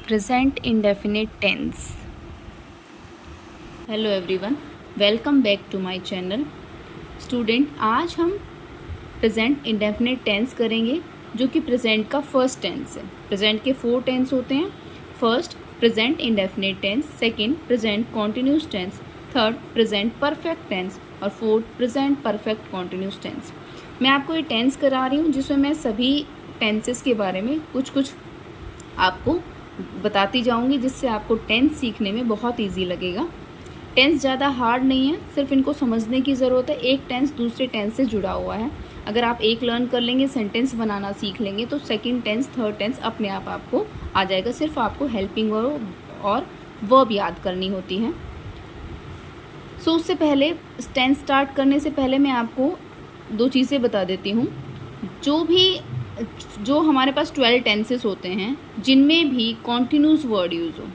Present indefinite tense. Hello everyone, welcome back to my channel. Student, आज हम present indefinite tense करेंगे जो कि प्रेजेंट का फर्स्ट टेंस है। प्रेजेंट के 4 टेंस होते हैं। First present indefinite tense, second present continuous tense, third present perfect tense और fourth present perfect continuous tense. मैं आपको ये टेंस करा रही हूँ जिसमें मैं सभी टेंसेस के बारे में कुछ आपको बताती जाऊंगी, जिससे आपको टेंस सीखने में बहुत इजी लगेगा। टेंस ज़्यादा हार्ड नहीं है, सिर्फ इनको समझने की ज़रूरत है। एक टेंस दूसरे टेंस से जुड़ा हुआ है। अगर आप एक लर्न कर लेंगे, सेंटेंस बनाना सीख लेंगे, तो सेकंड टेंस थर्ड टेंस अपने आप आपको आ जाएगा। सिर्फ आपको हेल्पिंग और वर्ब याद करनी होती है। सो उससे पहले, टेंस स्टार्ट करने से पहले मैं आपको 2 चीज़ें बता देती हूँ। जो हमारे पास 12 टेंसेस होते हैं जिनमें भी कॉन्टिन्यूस वर्ड यूज़ हो।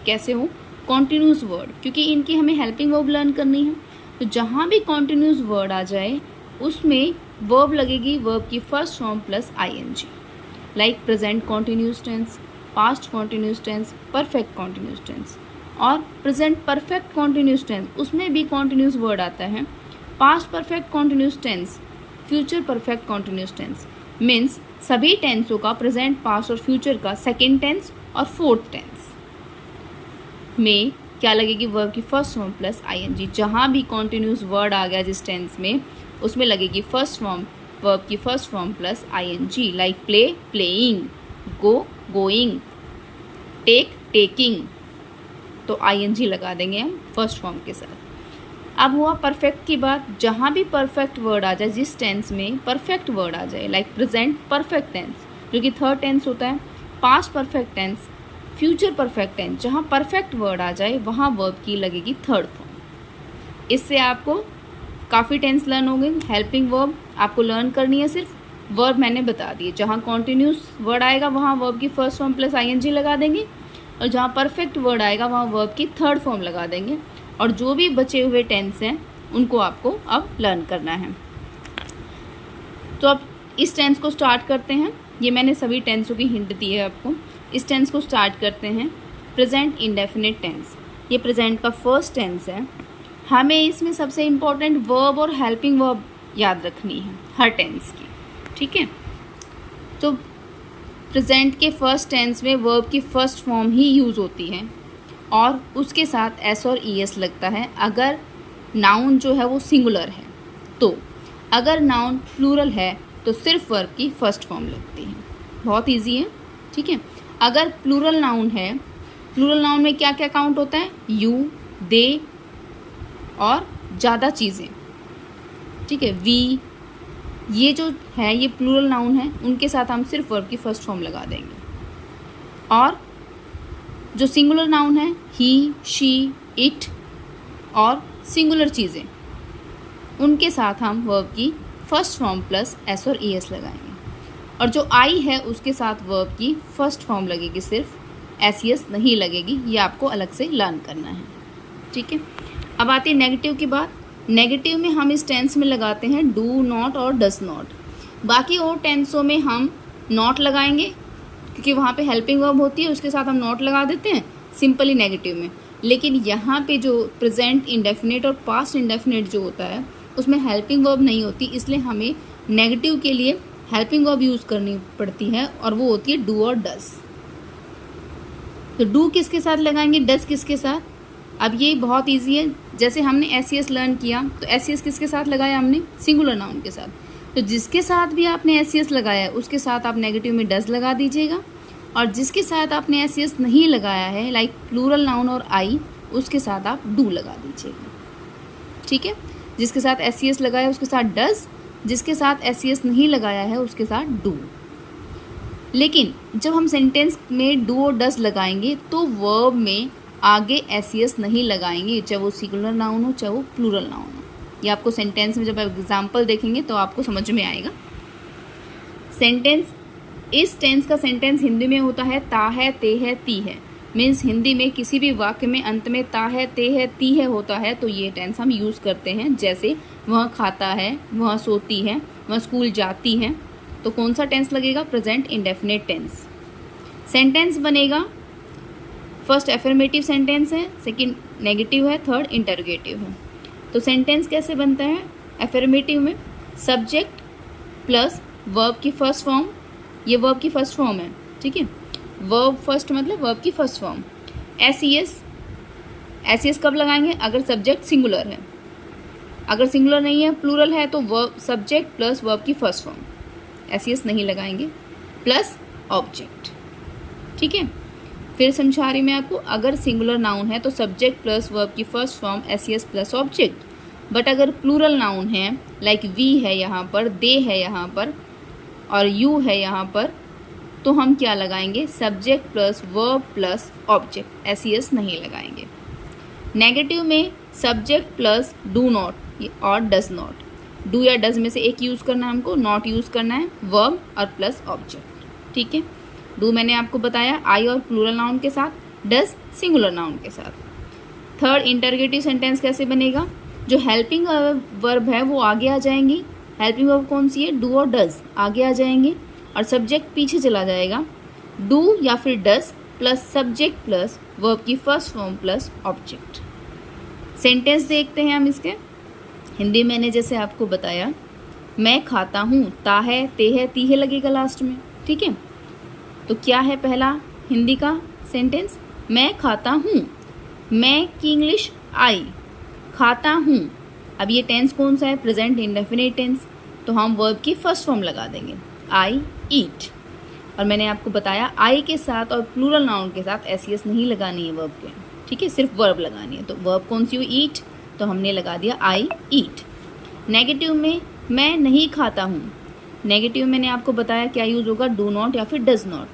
कैसे हो? कॉन्टिन्यूस वर्ड, क्योंकि इनकी हमें हेल्पिंग वर्ब लर्न करनी है। तो जहाँ भी कॉन्टिन्यूस वर्ड आ जाए उसमें वर्ब लगेगी, वर्ब की first form plus ING. Like present continuous tense, past continuous tense, perfect continuous tense. और प्रेजेंट परफेक्ट कॉन्टिन्यूस टेंस, उसमें भी कॉन्टिन्यूस वर्ड आता है। Past perfect continuous tense, future perfect continuous tense. Means सभी टेंसों का, प्रेजेंट, पास्ट और future का, सेकेंड टेंस और फोर्थ टेंस में क्या लगेगी? वर्ब की फर्स्ट फॉर्म प्लस आईएनजी। जहाँ भी कॉन्टिन्यूस वर्ड आ गया जिस टेंस में, उसमें लगेगी फर्स्ट फॉर्म, वर्ब की first form plus ING. Like play, playing, go, going, take, taking. तो आईएनजी लगा देंगे हम फर्स्ट फॉर्म के साथ। अब हुआ परफेक्ट की बात। जहाँ भी परफेक्ट वर्ड आ जाए, जिस टेंस में परफेक्ट वर्ड आ जाए, लाइक प्रेजेंट परफेक्ट टेंस जो कि थर्ड टेंस होता है, past perfect tense, future perfect tense, जहाँ परफेक्ट वर्ड आ जाए वहाँ वर्ब की लगेगी थर्ड फॉर्म। इससे आपको काफ़ी टेंस लर्न हो गई। हेल्पिंग वर्ब आपको लर्न करनी है, सिर्फ वर्ब मैंने बता दी। जहाँ कॉन्टिन्यूस वर्ड आएगा वहाँ वर्ब की फर्स्ट फॉर्म प्लस आईएनजी लगा देंगे, और जहाँ परफेक्ट वर्ड आएगा वहाँ वर्ब की थर्ड फॉर्म लगा देंगे। और जो भी बचे हुए टेंस हैं उनको आपको अब लर्न करना है। तो अब इस टेंस को स्टार्ट करते हैं। ये मैंने सभी टेंसों की हिंट दी है आपको। इस टेंस को स्टार्ट करते हैं। प्रेजेंट इंडेफिनिट टेंस, ये प्रेजेंट का फर्स्ट टेंस है। हमें इसमें सबसे इम्पॉर्टेंट वर्ब और हेल्पिंग वर्ब याद रखनी है हर टेंस की, ठीक है? तो प्रेजेंट के फर्स्ट टेंस में वर्ब की फर्स्ट फॉर्म ही यूज़ होती है और उसके साथ एस और ई एस लगता है अगर नाउन जो है वो सिंगुलर है। तो अगर नाउन प्लूरल है तो सिर्फ वर्ब की फर्स्ट फॉर्म लगती है। बहुत इजी है, ठीक है? अगर प्लूरल नाउन है, प्लूरल नाउन में क्या क्या काउंट होता है? यू, दे और ज़्यादा चीज़ें, ठीक है? वी, ये जो है ये प्लूरल नाउन है, उनके साथ हम सिर्फ वर्ब की फर्स्ट फॉर्म लगा देंगे। और जो सिंगुलर नाउन है, ही, शी, इट और सिंगुलर चीज़ें, उनके साथ हम वर्ब की फर्स्ट फॉर्म प्लस एस और ई एस लगाएंगे। और जो आई है उसके साथ वर्ब की फर्स्ट फॉर्म लगेगी, सिर्फ एस ई एस नहीं लगेगी। ये आपको अलग से लर्न करना है, ठीक है? अब आती है नेगेटिव की बात। नेगेटिव में हम इस टेंस में लगाते हैं डू नॉट और डज नॉट। बाकी और टेंसों में हम नॉट लगाएंगे क्योंकि वहाँ पे हेल्पिंग वर्ब होती है, उसके साथ हम नॉट लगा देते हैं सिंपली नेगेटिव में। लेकिन यहाँ पे जो प्रेजेंट इंडेफिनिट और पास्ट इंडेफिनिट जो होता है उसमें हेल्पिंग वर्ब नहीं होती, इसलिए हमें नेगेटिव के लिए हेल्पिंग वर्ब यूज़ करनी पड़ती है और वो होती है डू और डज। तो डू किसके साथ लगाएंगे, डज किसके साथ? अब ये बहुत ईजी है। जैसे हमने एस सी एस लर्न किया तो एस सी एस किसके साथ लगाया हमने? सिंगुलर नाउन के साथ। तो जिसके साथ भी आपने एस सी एस लगाया उसके साथ आप नेगेटिव में डज लगा दीजिएगा, और जिसके साथ आपने एस सी एस नहीं लगाया है, लाइक प्लूरल नाउन और आई, उसके साथ आप डू लगा दीजिएगा, ठीक है? जिसके साथ एस सी एस लगाया उसके साथ डज, जिसके साथ एस सी एस नहीं लगाया है उसके साथ डू। लेकिन जब हम सेंटेंस में डू और डज लगाएंगे तो वर्ब में आगे एस सी एस नहीं लगाएंगे, चाहे वो सिंगुलर नाउन हो चाहे वो प्लूरल नाउन हो। ये आपको सेंटेंस में जब एग्जाम्पल देखेंगे तो आपको समझ में आएगा। सेंटेंस, इस टेंस का सेंटेंस हिंदी में होता है ता है, ते है, ती है। मीन्स हिंदी में किसी भी वाक्य में अंत में ता है, ते है, ती है होता है तो ये टेंस हम यूज़ करते हैं। जैसे वह खाता है, वह सोती है, वह स्कूल जाती है। तो कौन सा टेंस लगेगा? Present indefinite tense. सेंटेंस बनेगा फर्स्ट एफर्मेटिव सेंटेंस है, सेकंड नेगेटिव है, थर्ड इंटरोगेटिव है। तो सेंटेंस कैसे बनता है एफर्मेटिव में? सब्जेक्ट प्लस वर्ब की फर्स्ट फॉर्म, ये वर्ब की फर्स्ट फॉर्म है, ठीक है, वर्ब फर्स्ट मतलब वर्ब की फर्स्ट फॉर्म। एस कब लगाएंगे? अगर सब्जेक्ट सिंगुलर है, अगर सिंगुलर नहीं है प्लूरल है तो वर्ब सब्जेक्ट प्लस वर्ब की फर्स्ट फॉर्म, एस नहीं लगाएंगे, प्लस ऑब्जेक्ट, ठीक है। फिर समझा रही मैं आपको, अगर सिंगुलर नाउन है तो सब्जेक्ट प्लस वर्ब की first form S plus object, but अगर प्लूरल नाउन है लाइक वी है यहाँ पर, दे है यहाँ पर और यू है यहाँ पर, तो हम क्या लगाएंगे? Subject plus verb plus object, S नहीं लगाएंगे। नेगेटिव में सब्जेक्ट प्लस डू नॉट और डज नॉट, डू या डज में से एक यूज़ करना है हमको, नॉट यूज़ करना है, वर्ब और प्लस ऑब्जेक्ट, ठीक है। डू मैंने आपको बताया आई और प्लूरल नाउन के साथ, डज सिंगुलर नाउन के साथ। थर्ड इंटरोगेटिव सेंटेंस कैसे बनेगा? जो हेल्पिंग वर्ब है वो आगे आ जाएंगी, हेल्पिंग वर्ब कौन सी है? डू और डज आगे आ जाएंगे और सब्जेक्ट पीछे चला जाएगा। डू या फिर does plus subject plus verb की first form plus object. Sentence देखते हैं हम इसके। हिंदी मैंने जैसे आपको बताया, मैं खाता हूँ, ता है, ते है, ती है लगेगा लास्ट में, ठीक है। तो क्या है पहला हिंदी का सेंटेंस? मैं खाता हूँ, मैं की इंग्लिश आई, खाता हूँ। अब ये टेंस कौन सा है? प्रेजेंट इंडेफिनिट टेंस, तो हम वर्ब की फर्स्ट फॉर्म लगा देंगे, आई ईट। और मैंने आपको बताया आई के साथ और प्लूरल नाउन के साथ एस नहीं लगानी है वर्ब के, ठीक है, सिर्फ वर्ब लगानी है। तो वर्ब कौन सी हुई? ईट, तो हमने लगा दिया आई ईट। नेगेटिव में मैं नहीं खाता हूँ, नेगेटिव मैंने आपको बताया क्या यूज़ होगा? डू नॉट या फिर डज नॉट।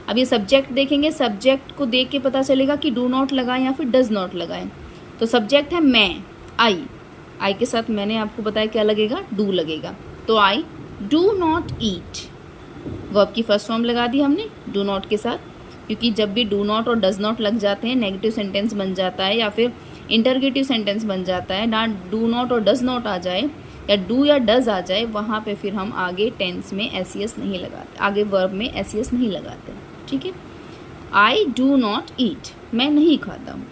अब ये सब्जेक्ट देखेंगे, सब्जेक्ट को देख के पता चलेगा कि डू नॉट लगाएं या फिर डज नॉट लगाएं। तो सब्जेक्ट है मैं, आई के साथ मैंने आपको बताया क्या लगेगा? डू लगेगा, तो I do not eat. Verb की फर्स्ट फॉर्म लगा दी हमने डू नॉट के साथ, क्योंकि जब भी डू नॉट और डज नॉट लग जाते हैं नेगेटिव सेंटेंस बन जाता है या फिर इंटरगेटिव सेंटेंस बन जाता है ना। डू नॉट और डज नॉट आ जाए या डू या डज आ जाए, वहाँ पे फिर हम आगे टेंस में एस नहीं लगाते, आगे वर्ब में एस नहीं लगाते, ठीक है। आई डू नॉट ईट, मैं नहीं खाता हूँ।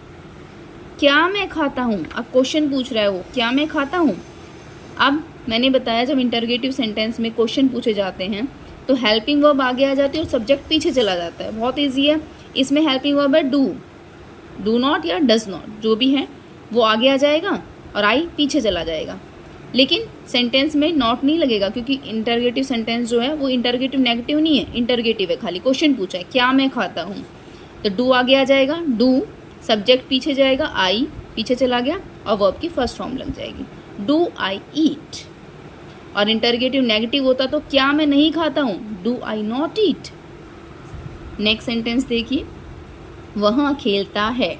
क्या मैं खाता हूँ? अब क्वेश्चन पूछ रहा है वो, क्या मैं खाता हूँ। अब मैंने बताया जब इंटरगेटिव सेंटेंस में क्वेश्चन पूछे जाते हैं तो हेल्पिंग वर्ब आगे आ जाती है और सब्जेक्ट पीछे चला जाता है। बहुत ईजी है, इसमें हेल्पिंग वर्ब है डू नॉट या डज नॉट, जो भी है वो आगे आ जाएगा और आई पीछे चला जाएगा। लेकिन सेंटेंस में नॉट नहीं लगेगा, क्योंकि इंटरगेटिव सेंटेंस जो है वो इंटरगेटिव नेगेटिव नहीं है, इंटरगेटिव है, खाली क्वेश्चन पूछा है क्या मैं खाता हूँ, तो डू आगे आ जाएगा, डू सब्जेक्ट पीछे जाएगा, आई पीछे चला गया और वर्ब की फर्स्ट फॉर्म लग जाएगी, डू आई ईट। और इंटरगेटिव नेगेटिव होता तो क्या मैं नहीं खाता हूँ, do I not eat. Next sentence देखिए, वह खेलता है।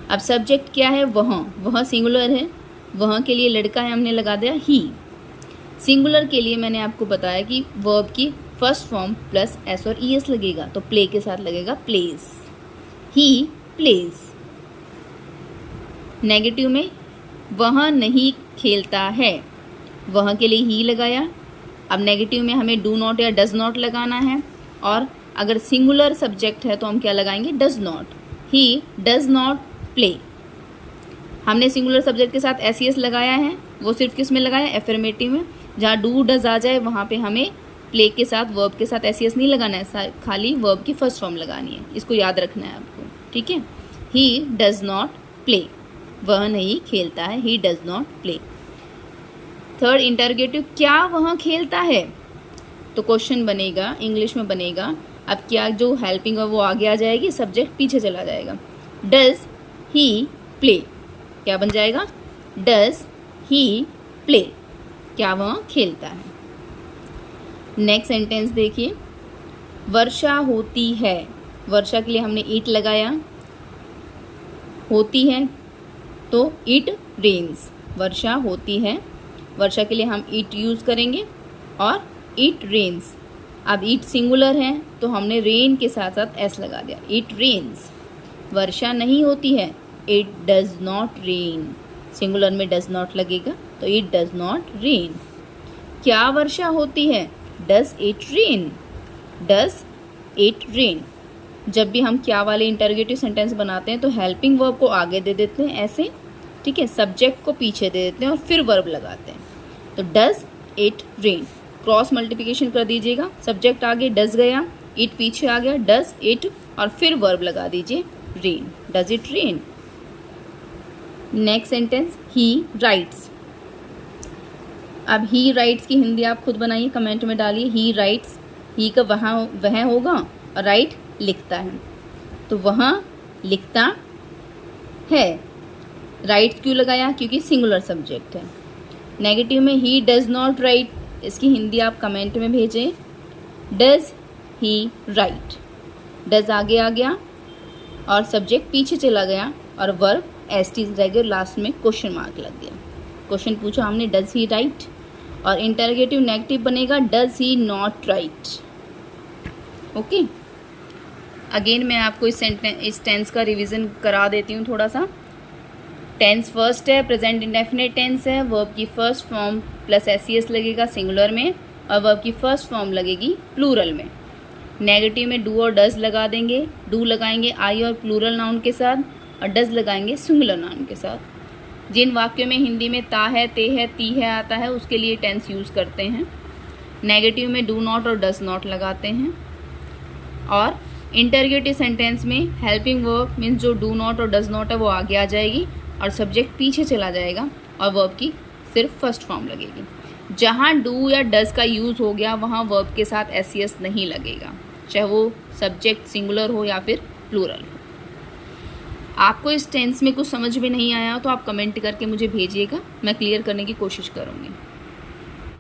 अब सब्जेक्ट क्या है? वह सिंगुलर है, वह के लिए लड़का है, हमने लगा दिया ही। सिंगुलर के लिए मैंने आपको बताया कि वर्ब की फर्स्ट फॉर्म प्लस एस और ईएस लगेगा, तो प्ले के साथ लगेगा प्लेज, ही प्लेज। नेगेटिव में वह नहीं खेलता है, वह के लिए ही लगाया। अब नेगेटिव में हमें डू नॉट या डज नॉट लगाना है, और अगर सिंगुलर सब्जेक्ट है तो हम क्या लगाएंगे? Does not, he does not play. हमने सिंगुलर सब्जेक्ट के साथ एस लगाया है, वो सिर्फ किस में लगाया? एफर्मेटिव में। जहाँ डू डज आ जाए वहाँ पे हमें प्ले के साथ वर्ब के साथ एस नहीं लगाना है, खाली वर्ब की फर्स्ट फॉर्म लगानी है, इसको याद रखना है आपको, ठीक है। ही डज नॉट प्ले, वह नहीं खेलता है, he does not play. Third interrogative, क्या वह खेलता है, तो क्वेश्चन बनेगा, इंग्लिश में बनेगा। अब क्या जो हेल्पिंग है वो आगे आ जाएगी, सब्जेक्ट पीछे चला जाएगा, डज ही प्ले, क्या बन जाएगा? डज ही प्ले, क्या वह खेलता है। नेक्स्ट सेंटेंस देखिए, वर्षा होती है। वर्षा के लिए हमने ईट लगाया, होती है तो इट रेन्स, वर्षा होती है, वर्षा के लिए हम इट यूज़ करेंगे, और इट रेन्स। अब इट सिंगुलर है तो हमने रेन के साथ साथ एस लगा दिया, इट रेन्स। वर्षा नहीं होती है, it does not rain, singular में डज नॉट लगेगा तो इट डज नॉट रेन। क्या वर्षा होती है? Does it rain, does it rain. जब भी हम क्या वाले इंटरोगेटिव सेंटेंस बनाते हैं तो हेल्पिंग वर्ब को आगे दे देते हैं ऐसे, ठीक है, सब्जेक्ट को पीछे दे देते हैं और फिर वर्ब लगाते हैं। तो does it rain, cross multiplication कर दीजिएगा, सब्जेक्ट आगे डज गया, इट पीछे आ गया, डज इट और फिर वर्ब लगा दीजिए rain, does it rain. Next sentence he rights. अब ही राइट्स की हिंदी आप खुद बनाइए, कमेंट में डालिए। ही राइट्स, ही का वह होगा और राइट लिखता है, तो वह लिखता है। राइट्स क्यों लगाया? क्योंकि सिंगुलर सब्जेक्ट है। नेगेटिव में ही डज नॉट राइट, इसकी हिंदी आप कमेंट में भेजें। डज ही राइट, डज आगे आ गया और सब्जेक्ट पीछे चला गया और वर्ब एस टी रह गया, लास्ट में क्वेश्चन मार्क लग गया। क्वेश्चन पूछा हमने, डज ही राइट, और इंटरोगेटिव नेगेटिव बनेगा does he not right. Okay, again मैं आपको इस टेंस का रिवीजन करा देती हूँ थोड़ा सा। टेंस फर्स्ट है, प्रेजेंट इंडेफिनिट टेंस है, वर्ब की फर्स्ट फॉर्म प्लस एस लगेगा सिंगुलर में और वर्ब की फर्स्ट फॉर्म लगेगी प्लूरल में। नेगेटिव में डू और डज लगा देंगे, डू लगाएंगे आई और प्लूरल नाउन के साथ और डज लगाएंगे सिंगुलर नाउन के साथ। जिन वाक्यों में हिंदी में ता है, ते है, ती है आता है उसके लिए टेंस यूज़ करते हैं। नेगेटिव में डू नॉट और डज नॉट लगाते हैं। और इंटरोगेटिव सेंटेंस में हेल्पिंग वर्ब मीन्स जो डू नॉट और डज नॉट है वो आगे आ जाएगी और सब्जेक्ट पीछे चला जाएगा और वर्ब की सिर्फ फर्स्ट फॉर्म लगेगी। जहाँ डू या डज का यूज़ हो गया वहाँ वर्ब के साथ एस नहीं लगेगा, चाहे वो सब्जेक्ट सिंगुलर हो या फिर प्लूरल हो। आपको इस टेंस में कुछ समझ में नहीं आया तो आप कमेंट करके मुझे भेजिएगा, मैं क्लियर करने की कोशिश करूँगी।